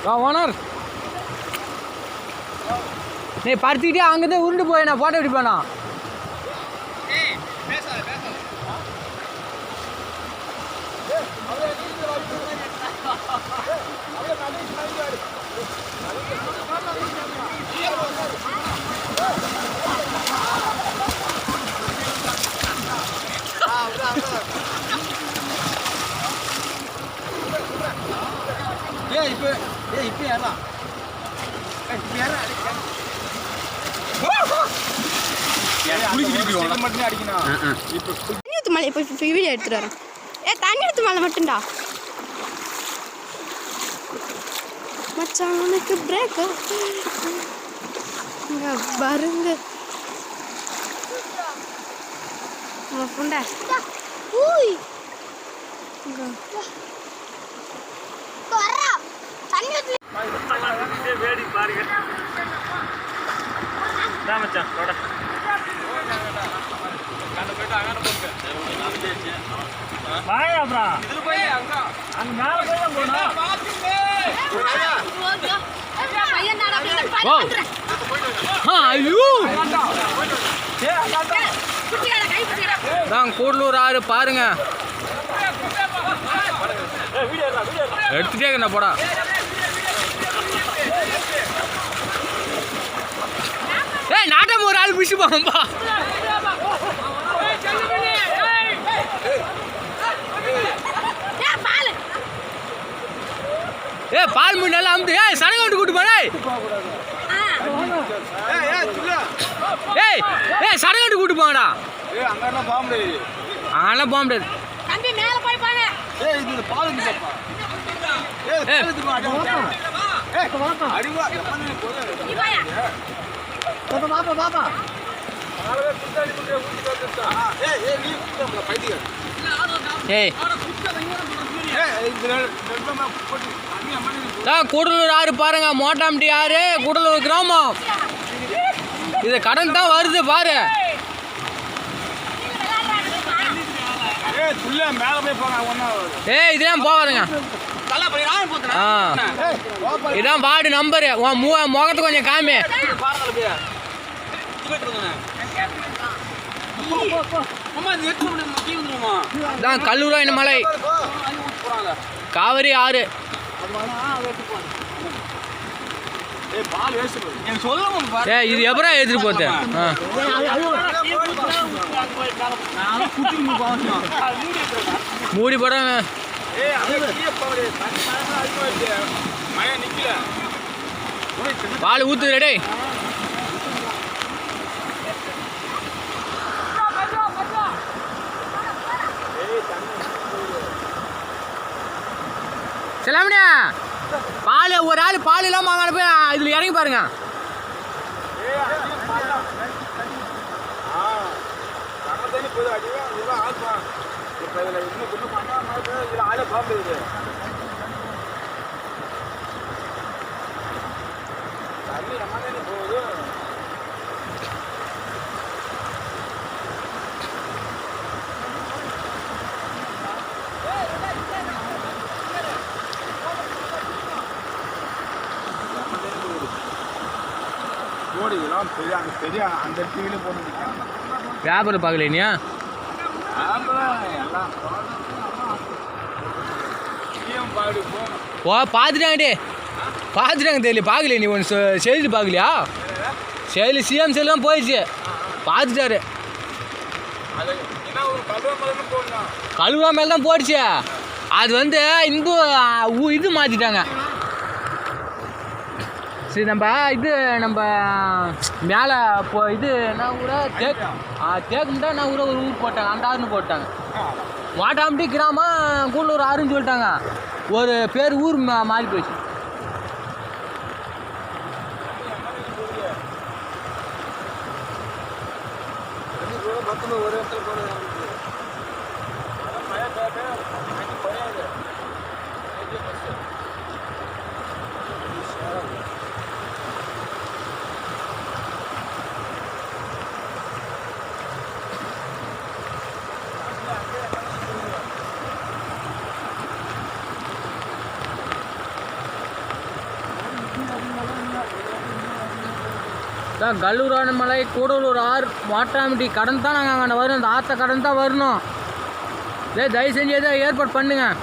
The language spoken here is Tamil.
ஓனர் நீ படுத்துக்கிட்டே அங்கேருந்து உருண்டு போய் நான் ஃபோட்டோ எடுப்பேண்ணா. வீடியோ எடுத்துட்டு வரேன். தண்ணி எடுத்து மேலே மட்டும்டா மச்சானுக்கு பிரேக் பாருங்க புண்டா ஊய் வேடி பாருங்க மச்சான் வாயா அங்க மேல போய் போனோம். கூடலூர் ஆறு பாருங்க எடுத்துட்டே என்ன போடா. ஏய் நாட்டம் ஒரு ஆள் பிடிச்சு போகம்பா. ஏ பால் மீன் நல்லா அமுத்து. ஏய் சனங்க விட்டு கூட்டு போனே. ஏய் ஏய் சனங்க விட்டு கூட்டு போங்கடா. ஏய் அங்கலாம் போக முடியாது. அங்கலாம் போக முடியாது. தம்பி மேல போய் பாரு. ஏய் இது பால் கிட்டப்பா. ஏய் பால் கிட்ட ஏய் வாப்பா. அடிவா எப்பனே போற. நீ வாயா. பாப்பா. ஆளவே குட்டாடி குட்டே ஊத்தி வந்துட்டா. ஏய் நீ குட்டா பைதிங்க. ஏய் கூடலூர் ஆறு பாருங்க. மோட்டாம்பட்டி ஆறு கூடலூர் கிராமம். இது கடன் தான் வருது பாரு. ஏய் இதெல்லாம் போவாதுங்க. இதான் வார்டு நம்பரு. முகத்தை கொஞ்சம் காமி. கல்லூராயன மலை காவிரி ஆறு. இது எப்பரா எடுத்துட்டு போகுது? மூடி படம் பால் ஊத்து ரெடி. செல்லாமணியா பால் ஒரு ஆள் பால் இல்லாம அங்கே போய் இதில் இறங்கி பாருங்க. வியாபாரம் பார்க்கலையா? ஓ பார்த்துட்டாங்கடே பார்த்துட்டாங்க தெரியல. பார்க்கல நீ ஒன்று செய்தி பார்க்கலையா? செயலி சிஎம் செல்லாம் போயிடுச்சு பார்த்துட்டாரு. கழுவா மேலே தான் போயிடுச்சு. அது வந்து இந்த இது மாற்றிட்டாங்க. சரி நம்ம இது நம்ம மேலே இப்போ இது என்ன ஊரா தேக்கும்டா என்ன ஊரை ஒரு ஊர் போட்டாங்க. அந்த ஆறுன்னு போட்டாங்க. மோட்டாம்பட்டி கிராமம் கூடலூர் ஆறுன்னு சொல்லிட்டாங்க. ஒரு பேர் ஊர் மாறி போச்சு. கல்லூரான மலை கூடலூர் ஆறு வாட்டாமிட்டி கடந்து தான் நாங்கள் அங்கே வரணும். அந்த ஆற்ற கடந்து தான் வரணும். தயவு செஞ்சு எதாவது ஏற்பாடு பண்ணுங்கள்.